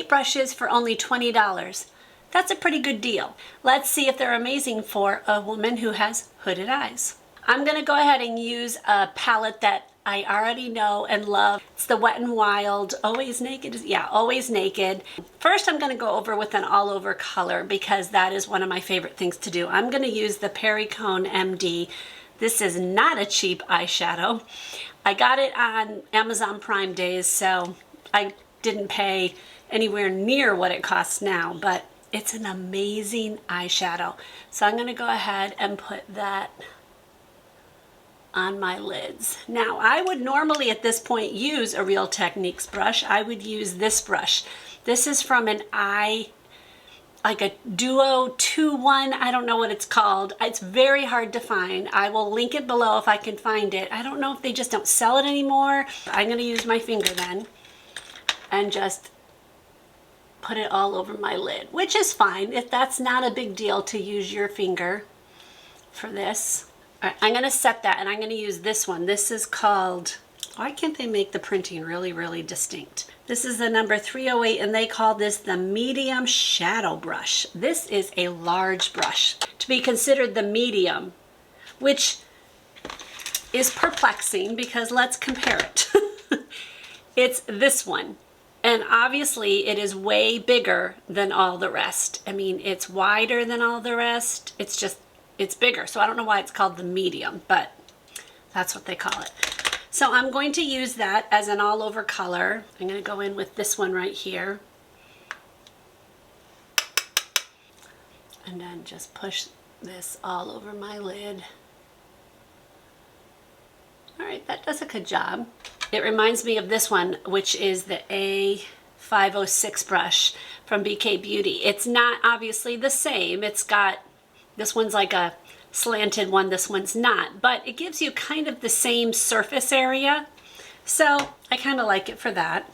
8 brushes for only $20. That's a pretty good deal. Let's see if they're amazing for a woman who has hooded eyes. I'm going to go ahead and use a palette that I already know and love. It's the Wet n Wild Always Naked. Yeah, Always Naked. First, I'm going to go over with an all-over color because that is one of my favorite things to do. I'm going to use the Perricone MD. This is not a cheap eyeshadow. I got it on Amazon Prime days, so I didn't pay anywhere near what it costs now, but it's an amazing eyeshadow. So I'm going to go ahead and put that on my lids. Now, I would normally at this point use a Real Techniques brush. I would use this brush. This is from an like a Duo 2-1, I don't know what it's called. It's very hard to find. I will link it below if I can find it. I don't know if they just don't sell it anymore. I'm gonna use my finger then and just put it all over my lid, which is fine if that's not a big deal to use your finger for this. All right, I'm gonna set that and I'm gonna use this one. This is called, why can't they make the printing really, really distinct? This is the number 308 and they call this the medium shadow brush. This is a large brush to be considered the medium, which is perplexing because let's compare it. It's this one. And obviously it is way bigger than all the rest. I mean, it's wider than all the rest. It's bigger. So I don't know why it's called the medium, but that's what they call it. So I'm going to use that as an all over color. I'm going to go in with this one right here. And then just push this all over my lid. All right, that does a good job. It reminds me of this one, which is the A506 brush from BK Beauty. It's not obviously the same. It's got, this one's like a slanted one, this one's not, but it gives you kind of the same surface area. So I kind of like it for that.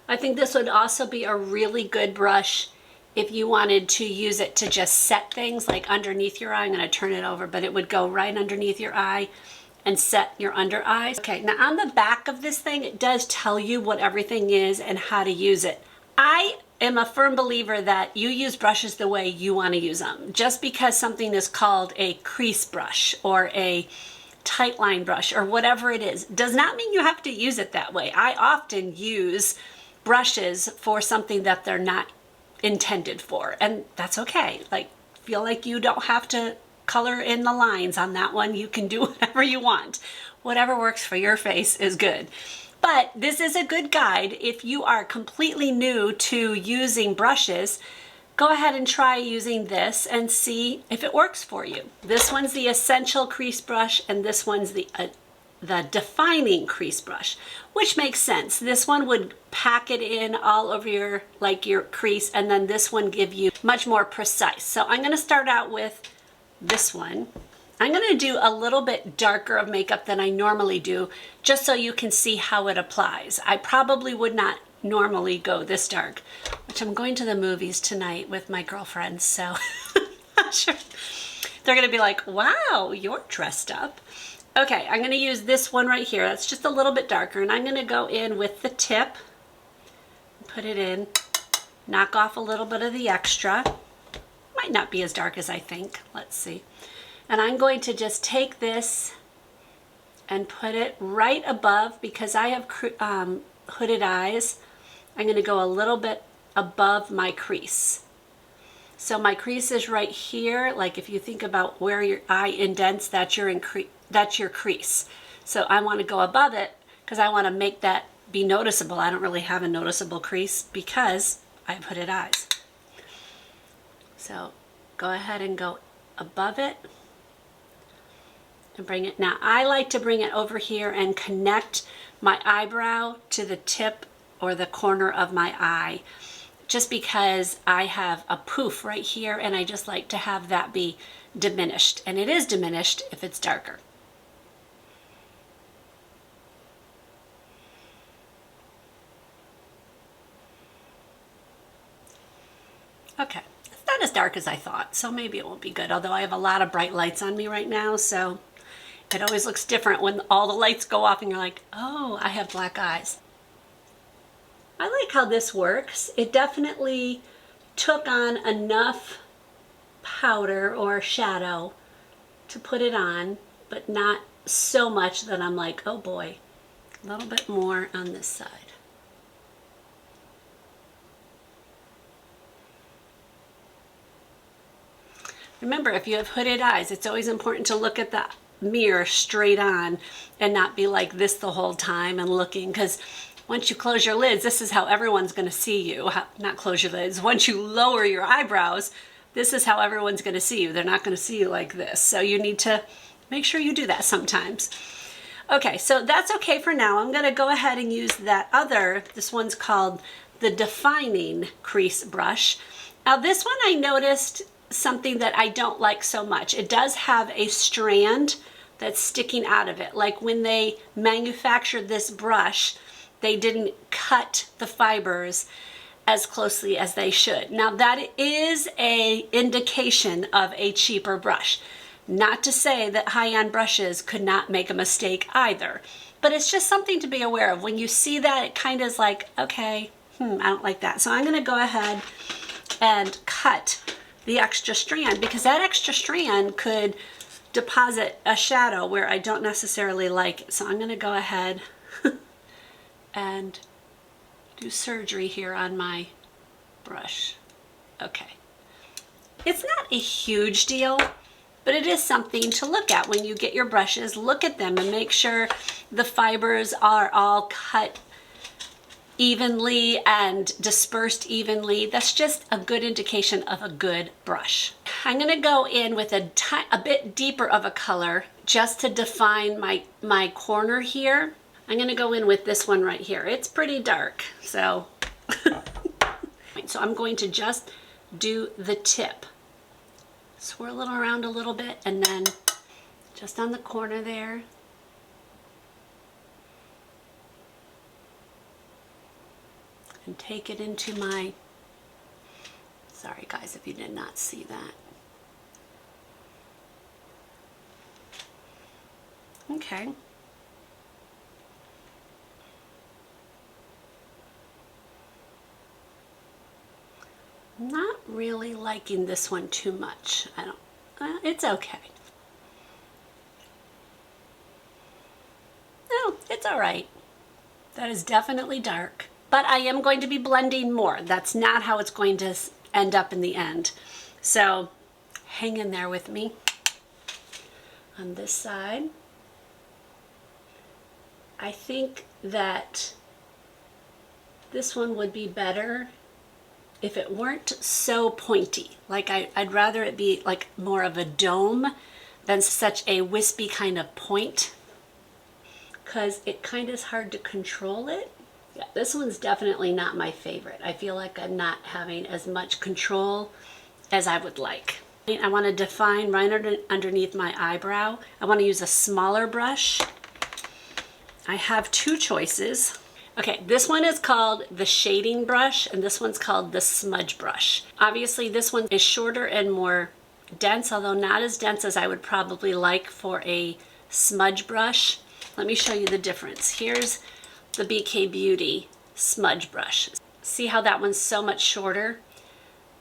I think this would also be a really good brush if you wanted to use it to just set things like underneath your eye. I'm going to turn it over, but it would go right underneath your eye and set your under eyes. Okay, now on the back of this thing, it does tell you what everything is and how to use it. I am a firm believer that you use brushes the way you want to use them. Just because something is called a crease brush or a tight line brush or whatever it is, does not mean you have to use it that way. I often use brushes for something that they're not intended for, and that's okay. Like, feel like you don't have to color in the lines on that one. You can do whatever you want. Whatever works for your face is good. But this is a good guide if you are completely new to using brushes. Go ahead and try using this and see if it works for you. This one's the Essential Crease Brush and this one's the Defining Crease Brush, which makes sense. This one would pack it in all over your crease, and then this one give you much more precise. So I'm going to start out with this one. I'm going to do a little bit darker of makeup than I normally do, just so you can see how it applies. I probably would not normally go this dark, which I'm going to the movies tonight with my girlfriends, so I'm sure they're going to be like, wow, you're dressed up. Okay, I'm going to use this one right here. That's just a little bit darker, and I'm going to go in with the tip, put it in, knock off a little bit of the extra. Might not be as dark as I think. Let's see. And I'm going to just take this and put it right above, because I have hooded eyes, I'm going to go a little bit above my crease. So my crease is right here. Like if you think about where your eye indents, that's your crease. So I want to go above it because I want to make that be noticeable. I don't really have a noticeable crease because I have hooded eyes. So go ahead and go above it and bring it. Now I like to bring it over here and connect my eyebrow to the tip or the corner of my eye, just because I have a poof right here and I just like to have that be diminished, and it is diminished if it's darker. Okay, it's not as dark as I thought, so maybe it won't be good, although I have a lot of bright lights on me right now, so it always looks different when all the lights go off and you're like, oh, I have black eyes. I like how this works. It definitely took on enough powder or shadow to put it on, but not so much that I'm like, oh boy, a little bit more on this side. Remember, if you have hooded eyes, it's always important to look at the mirror straight on and not be like this the whole time and looking, because once you close your lids, this is how everyone's going to see you. Not close your lids. Once you lower your eyebrows, this is how everyone's going to see you. They're not going to see you like this. So you need to make sure you do that sometimes. Okay, so that's okay for now. I'm going to go ahead and use that other, this one's called the Defining Crease brush. Now this one I noticed something that I don't like so much. It does have a strand that's sticking out of it. Like when they manufactured this brush, they didn't cut the fibers as closely as they should. Now that is a indication of a cheaper brush. Not to say that high-end brushes could not make a mistake either, but it's just something to be aware of. When you see that, it kind of is like, okay, I don't like that. So I'm gonna go ahead and cut the extra strand, because that extra strand could deposit a shadow where I don't necessarily like it. So I'm gonna go ahead and do surgery here on my brush. Okay. It's not a huge deal, but it is something to look at when you get your brushes. Look at them and make sure the fibers are all cut evenly and dispersed evenly. That's just a good indication of a good brush. I'm going to go in with a bit deeper of a color just to define my corner here. I'm going to go in with this one right here. It's pretty dark, so so I'm going to just do the tip. Swirl it around a little bit, and then just on the corner there. And take it into my, sorry guys if you did not see that. Okay. I'm not really liking this one too much. It's okay. No, it's all right. That is definitely dark. But I am going to be blending more. That's not how it's going to end up in the end. So hang in there with me. On this side, I think that this one would be better if it weren't so pointy. Like I'd rather it be like more of a dome than such a wispy kind of point, because it kind of is hard to control it. Yeah, this one's definitely not my favorite. I feel like I'm not having as much control as I would like. I want to define right underneath my eyebrow. I want to use a smaller brush. I have two choices. Okay, this one is called the shading brush, and this one's called the smudge brush. Obviously, this one is shorter and more dense, although not as dense as I would probably like for a smudge brush. Let me show you the difference. Here's the BK Beauty smudge brush. See how that one's so much shorter?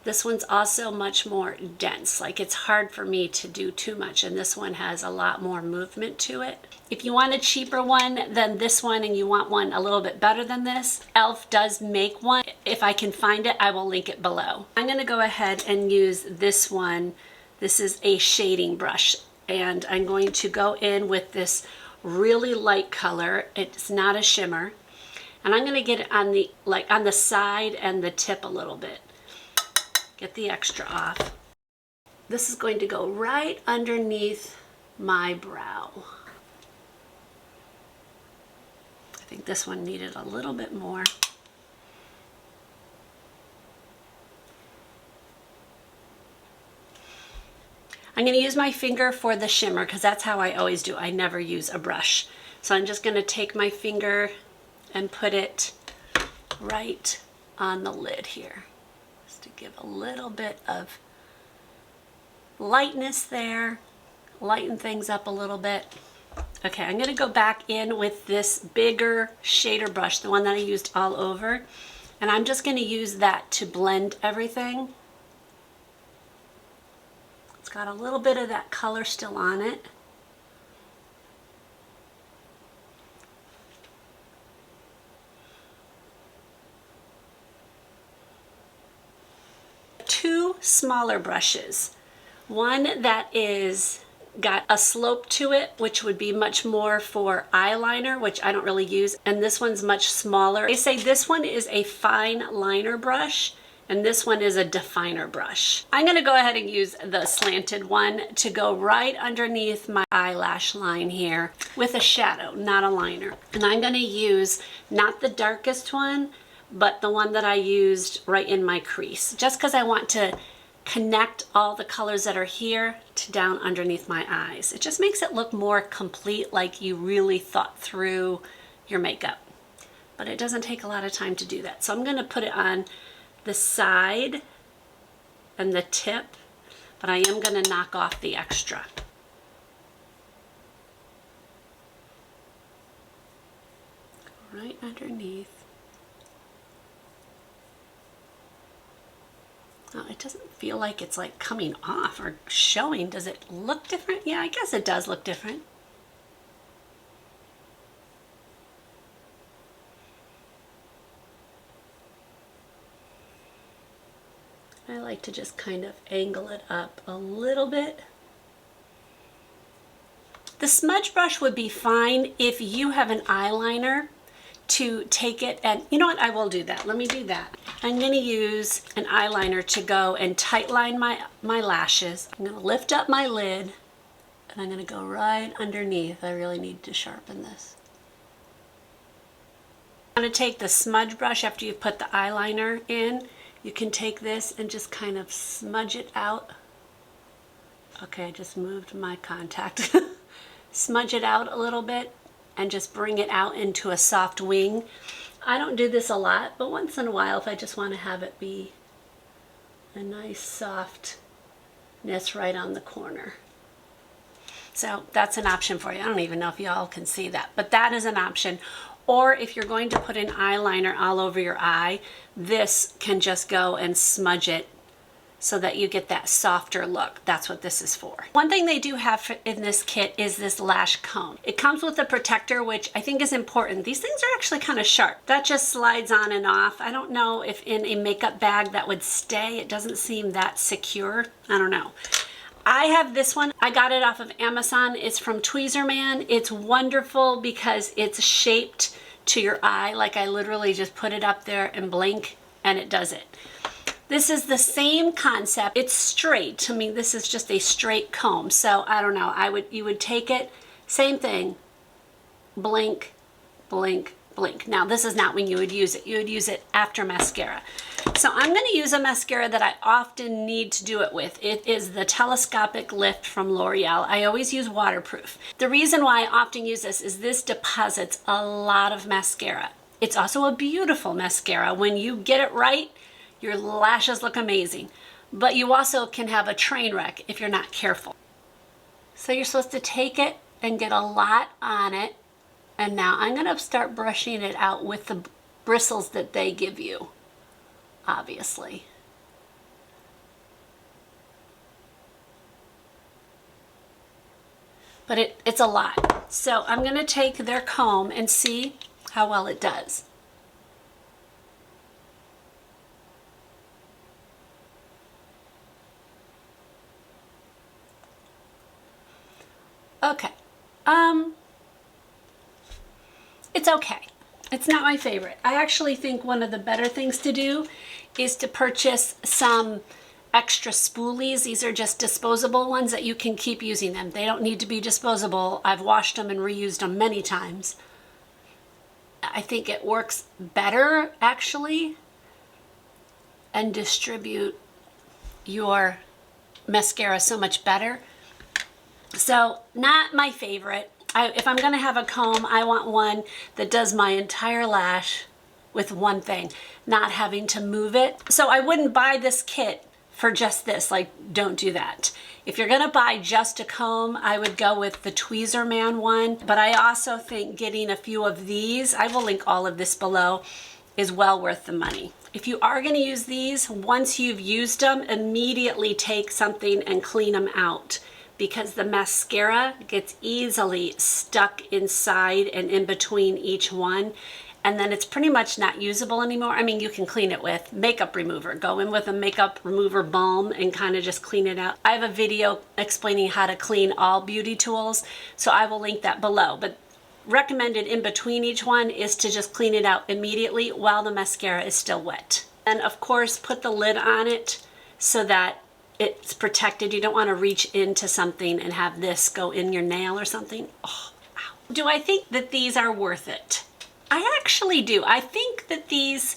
This one's also much more dense. Like, it's hard for me to do too much, and this one has a lot more movement to it. If you want a cheaper one than this one and you want one a little bit better than this, e.l.f. does make one. If I can find it, I will link it below. I'm gonna go ahead and use this one. This is a shading brush, and I'm going to go in with this really light color. It's not a shimmer, and I'm going to get it on the side and the tip a little bit. Get the extra off. This is going to go right underneath my brow. I think this one needed a little bit more. I'm going to use my finger for the shimmer, because that's how I always do. I never use a brush. So I'm just going to take my finger and put it right on the lid here, just to give a little bit of lightness there, lighten things up a little bit. Okay, I'm going to go back in with this bigger shader brush, the one that I used all over, And I'm just going to use that to blend everything. It's got a little bit of that color still on it. Two smaller brushes. One that is got a slope to it, which would be much more for eyeliner, which I don't really use, and this one's much smaller. They say this one is a fine liner brush and this one is a definer brush. I'm going to go ahead and use the slanted one to go right underneath my eyelash line here with a shadow, not a liner. And I'm going to use not the darkest one, but the one that I used right in my crease, just because I want to connect all the colors that are here to down underneath my eyes. It just makes it look more complete, like you really thought through your makeup. But it doesn't take a lot of time to do that. So I'm going to put it on the side and the tip, but I am going to knock off the extra. Right underneath. Oh, it doesn't feel like it's like coming off or showing. Does it look different? Yeah, I guess it does look different. I like to just kind of angle it up a little bit. The smudge brush would be fine if you have an eyeliner to take it, and you know what, I will do that. Let me do that. I'm going to use an eyeliner to go and tightline my lashes. I'm going to lift up my lid and I'm going to go right underneath. I really need to sharpen this. I'm going to take the smudge brush after you've put the eyeliner in. You can take this and just kind of smudge it out. Okay, I just moved my contact. Smudge it out a little bit and just bring it out into a soft wing. I don't do this a lot, but once in a while, if I just want to have it be a nice softness right on the corner. So that's an option for you. I don't even know if y'all can see that, but that is an option. Or if you're going to put an eyeliner all over your eye, this can just go and smudge it so that you get that softer look. That's what this is for. One thing they do have in this kit is this lash comb. It comes with a protector, which I think is important. These things are actually kind of sharp. That just slides on and off. I don't know if in a makeup bag that would stay. It doesn't seem that secure. I don't know. I have this one. I got it off of Amazon. It's from Tweezerman. It's wonderful because it's shaped to your eye. Like I literally just put it up there and blink and it does it. This is the same concept. It's straight. To me, this is just a straight comb. So I don't know. You would take it, same thing, blink, blink, blink. Now this is not when you would use it. You would use it after mascara. So I'm going to use a mascara that I often need to do it with. It is the Telescopic Lift from L'Oreal. I always use waterproof. The reason why I often use this deposits a lot of mascara. It's also a beautiful mascara. When you get it right, your lashes look amazing. But you also can have a train wreck if you're not careful. So you're supposed to take it and get a lot on it. And now I'm going to start brushing it out with the bristles that they give you. Obviously. But it's a lot. So I'm going to take their comb and see how well it does. Okay. It's okay. It's not my favorite. I actually think one of the better things to do is to purchase some extra spoolies. These are just disposable ones that you can keep using them. They don't need to be disposable. I've washed them and reused them many times. I think it works better actually, and distribute your mascara so much better. So not my favorite. If I'm going to have a comb, I want one that does my entire lash with one thing, not having to move it. So I wouldn't buy this kit for just this. Like, don't do that. If you're going to buy just a comb, I would go with the Tweezerman one. But I also think getting a few of these, I will link all of this below, is well worth the money. If you are going to use these, once you've used them, immediately take something and clean them out, because the mascara gets easily stuck inside and in between each one, and then it's pretty much not usable anymore. I mean, you can clean it with makeup remover. Go in with a makeup remover balm and kind of just clean it out. I have a video explaining how to clean all beauty tools, so I will link that below. But recommended in between each one is to just clean it out immediately while the mascara is still wet. And of course, put the lid on it so that it's protected. You don't want to reach into something and have this go in your nail or something. Oh, wow. Do I think that these are worth it? I actually do. I think that these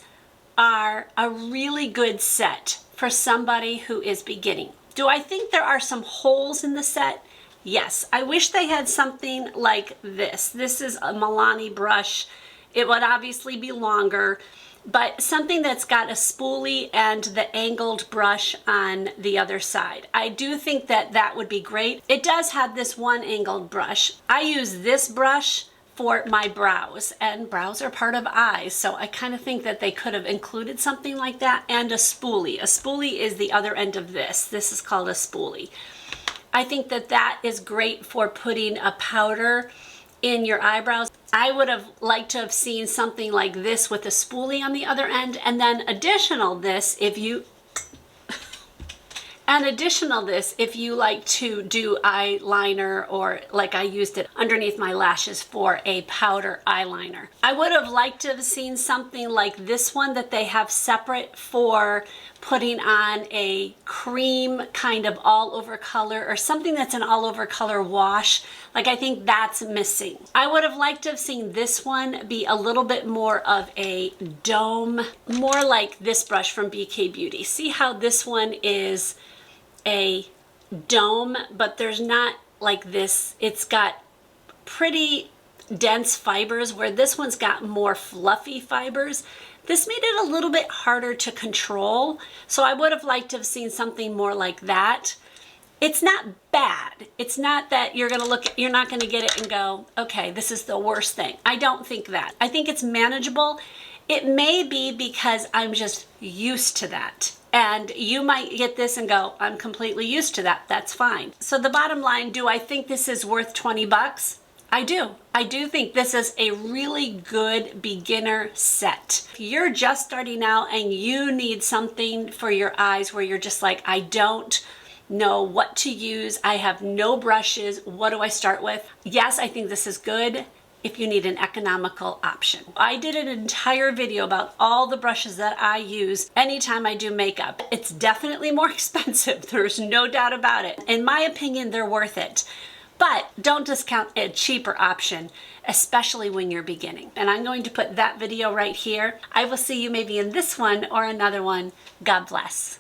are a really good set for somebody who is beginning. Do I think there are some holes in the set? Yes. I wish they had something like this. This is a Milani brush. It would obviously be longer, but something that's got a spoolie and the angled brush on the other side. I do think that that would be great. It does have this one angled brush. I use this brush for my brows, and brows are part of eyes, so I kind of think that they could have included something like that, and a spoolie. A spoolie is the other end of this. This is called a spoolie. I think that that is great for putting a powder in your eyebrows. I would have liked to have seen something like this with a spoolie on the other end, and then additional this if you if you like to do eyeliner, or like I used it underneath my lashes for a powder eyeliner. I would have liked to have seen something like this one that they have separate for putting on a cream kind of all over color, or something that's an all over color wash. Like, I think that's missing. I would have liked to have seen this one be a little bit more of a dome, more like this brush from BK Beauty. See how this one is a dome, but there's not like this. It's got pretty dense fibers, where this one's got more fluffy fibers. This made it a little bit harder to control, so I would have liked to have seen something more like that. It's not bad. It's not that you're not gonna get it and go, okay, this is the worst thing. I don't think that. I think it's manageable. It may be because I'm just used to that. And you might get this and go, I'm completely used to that. That's fine. So the bottom line, do I think this is worth 20 bucks? I do. I do think this is a really good beginner set. If you're just starting out and you need something for your eyes where you're just like, I don't know what to use, I have no brushes, what do I start with? Yes, I think this is good if you need an economical option. I did an entire video about all the brushes that I use anytime I do makeup. It's definitely more expensive, there's no doubt about it. In my opinion, they're worth it. But don't discount a cheaper option, especially when you're beginning. And I'm going to put that video right here. I will see you maybe in this one or another one. God bless.